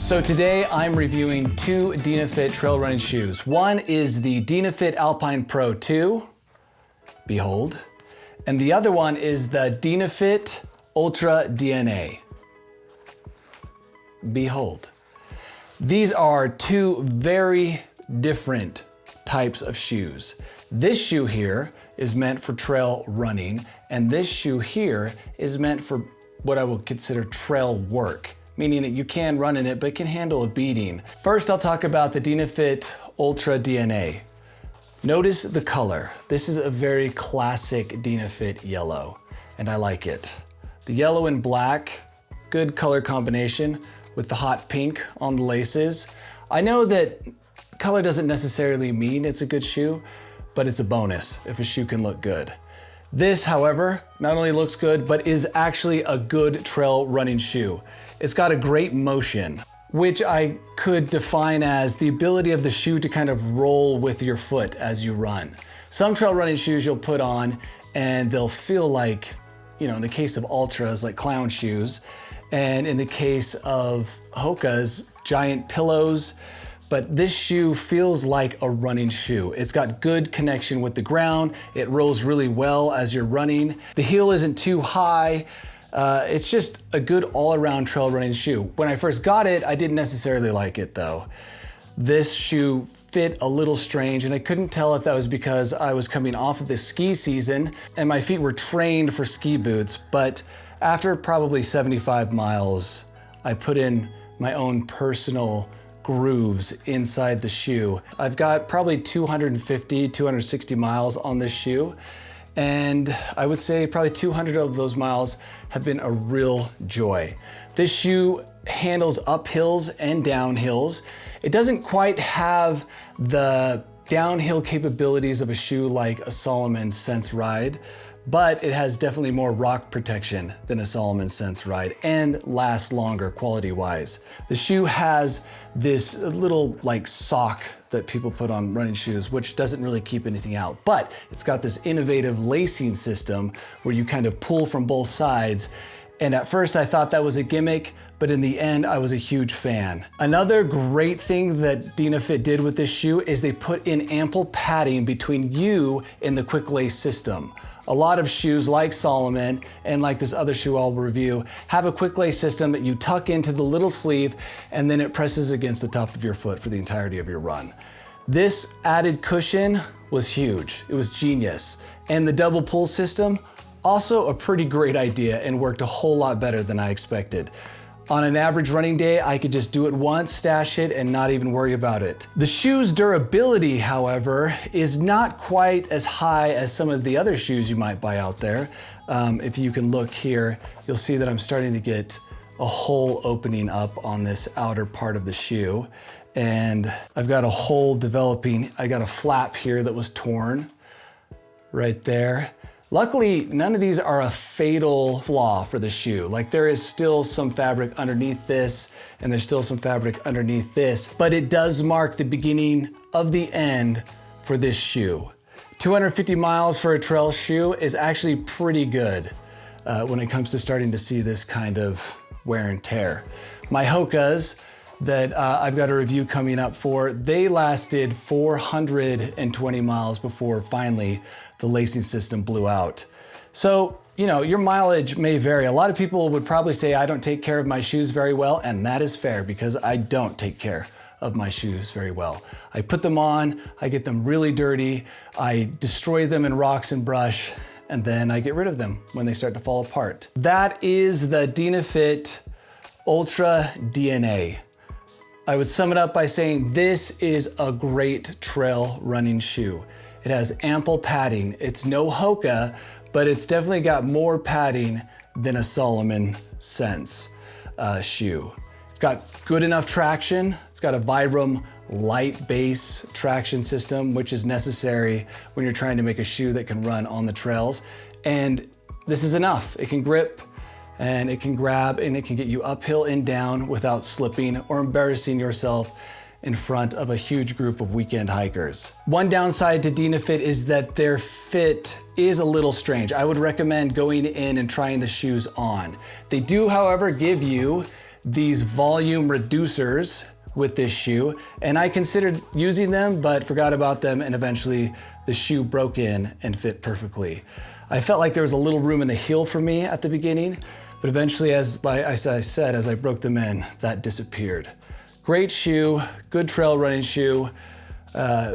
So today I'm reviewing two Dynafit trail running shoes. One is the Dynafit Alpine Pro 2, behold, and the other one is the Dynafit Ultra DNA, behold. These are two very different types of shoes. This shoe here is meant for trail running, and this shoe here is meant for what I would consider trail work, meaning that you can run in it, but it can handle a beating. First, I'll talk about the Dynafit Ultra DNA. Notice the color. This is a very classic Dynafit yellow, and I like it. The yellow and black, good color combination with the hot pink on the laces. I know that color doesn't necessarily mean it's a good shoe, but it's a bonus if a shoe can look good. This, however, not only looks good, but is actually a good trail running shoe. It's got a great motion, which I could define as the ability of the shoe to kind of roll with your foot as you run. Some trail running shoes you'll put on and they'll feel like, you know, in the case of Ultras, like clown shoes, and in the case of Hoka's, giant pillows. But this shoe feels like a running shoe. It's got good connection with the ground. It rolls really well as you're running. The heel isn't too high. It's just a good all-around trail running shoe. When I first got it, I didn't necessarily like it though. This shoe fit a little strange, and I couldn't tell if that was because I was coming off of the ski season and my feet were trained for ski boots, but after probably 75 miles, I put in my own personal grooves inside the shoe. I've got probably 250, 260 miles on this shoe, and I would say probably 200 of those miles have been a real joy. This shoe handles uphills and downhills. It doesn't quite have the downhill capabilities of a shoe like a Salomon Sense Ride, but it has definitely more rock protection than a Salomon Sense Ride and lasts longer quality-wise. The shoe has this little like sock that people put on running shoes, which doesn't really keep anything out, but it's got this innovative lacing system where you kind of pull from both sides. And at first I thought that was a gimmick, but in the end I was a huge fan. Another great thing that Dynafit did with this shoe is they put in ample padding between you and the quick lace system. A lot of shoes like Salomon and like this other shoe I'll review have a quick lace system that you tuck into the little sleeve and then it presses against the top of your foot for the entirety of your run. This added cushion was huge. It was genius. And the double pull system, also a pretty great idea and worked a whole lot better than I expected. On an average running day, I could just do it once, stash it, and not even worry about it. The shoe's durability, however, is not quite as high as some of the other shoes you might buy out there. If you can look here, you'll see that I'm starting to get a hole opening up on this outer part of the shoe. And I've got a hole developing. I got a flap here that was torn right there. Luckily, none of these are a fatal flaw for the shoe. Like there is still some fabric underneath this, and there's still some fabric underneath this, but it does mark the beginning of the end for this shoe. 250 miles for a trail shoe is actually pretty good when it comes to starting to see this kind of wear and tear. My Hokas that I've got a review coming up for, they lasted 420 miles before finally the lacing system blew out. So, you know, your mileage may vary. A lot of people would probably say I don't take care of my shoes very well, and that is fair because I don't take care of my shoes very well. I put them on, I get them really dirty, I destroy them in rocks and brush, and then I get rid of them when they start to fall apart. That is the Dynafit Ultra DNA. I would sum it up by saying this is a great trail running shoe. It has ample padding. It's no Hoka, but it's definitely got more padding than a Salomon Sense shoe. It's got good enough traction. It's got a Vibram light base traction system, which is necessary when you're trying to make a shoe that can run on the trails. And this is enough. It can grip, and it can grab, and it can get you uphill and down without slipping or embarrassing yourself in front of a huge group of weekend hikers. One downside to Dynafit is that their fit is a little strange. I would recommend going in and trying the shoes on. They do, however, give you these volume reducers with this shoe, and I considered using them, but forgot about them, and eventually the shoe broke in and fit perfectly. I felt like there was a little room in the heel for me at the beginning, but eventually, as I said, as I broke them in, that disappeared. Great shoe, good trail running shoe,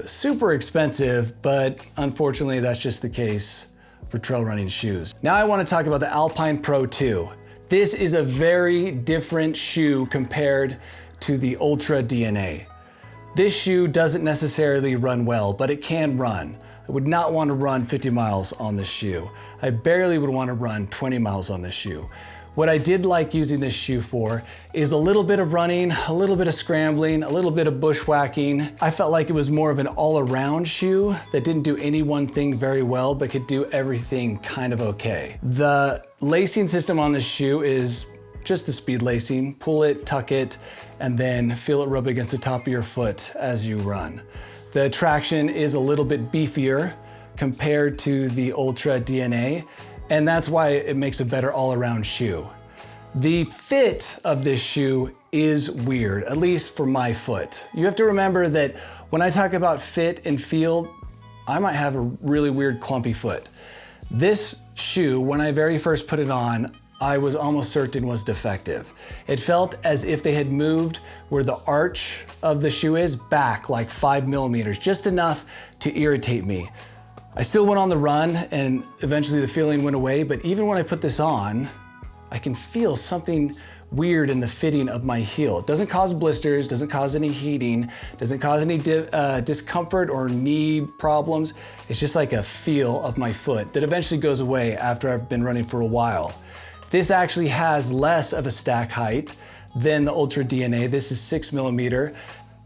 super expensive, but unfortunately that's just the case for trail running shoes. Now I want to talk about the Alpine Pro 2. This is a very different shoe compared to the Ultra DNA. This shoe doesn't necessarily run well, but it can run. I would not want to run 50 miles on this shoe. I barely would want to run 20 miles on this shoe. What I did like using this shoe for is a little bit of running, a little bit of scrambling, a little bit of bushwhacking. I felt like it was more of an all-around shoe that didn't do any one thing very well, but could do everything kind of okay. The lacing system on this shoe is just the speed lacing. Pull it, tuck it, and then feel it rub against the top of your foot as you run. The traction is a little bit beefier compared to the Ultra DNA, and that's why it makes a better all-around shoe. The fit of this shoe is weird, at least for my foot. You have to remember that when I talk about fit and feel, I might have a really weird clumpy foot. This shoe, when I very first put it on, I was almost certain was defective. It felt as if they had moved where the arch of the shoe is back like 5 millimeters, just enough to irritate me. I still went on the run and eventually the feeling went away, but even when I put this on, I can feel something weird in the fitting of my heel. It doesn't cause blisters, doesn't cause any heating, doesn't cause any discomfort or knee problems. It's just like a feel of my foot that eventually goes away after I've been running for a while. This actually has less of a stack height than the Ultra DNA. This is 6 millimeter,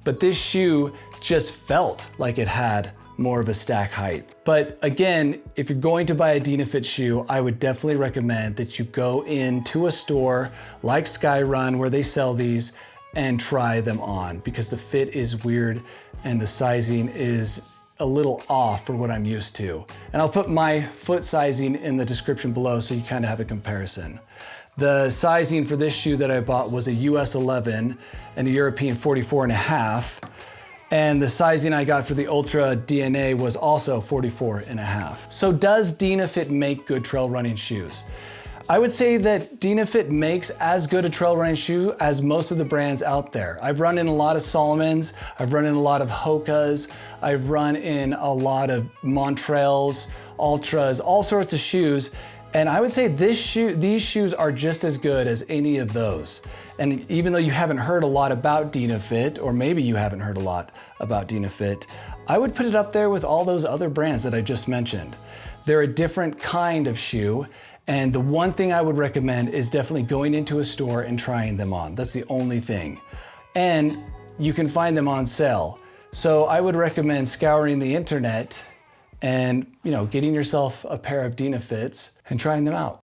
but this shoe just felt like it had more of a stack height. But again, if you're going to buy a Dynafit shoe, I would definitely recommend that you go into a store like Skyrun where they sell these and try them on, because the fit is weird and the sizing is a little off for what I'm used to. And I'll put my foot sizing in the description below so you kind of have a comparison. The sizing for this shoe that I bought was a US 11 and a European 44.5. And the sizing I got for the Ultra DNA was also 44.5. So does Dynafit make good trail running shoes? I would say that Dynafit makes as good a trail running shoe as most of the brands out there. I've run in a lot of Salomons, I've run in a lot of Hokas, I've run in a lot of Montrails, Ultras, all sorts of shoes. And I would say these shoes are just as good as any of those. And even though you haven't heard a lot about Dynafit, or maybe you haven't heard a lot about Dynafit, I would put it up there with all those other brands that I just mentioned. They're a different kind of shoe, and the one thing I would recommend is definitely going into a store and trying them on. That's the only thing. And you can find them on sale. So I would recommend scouring the internet and getting yourself a pair of Dynafits and trying them out.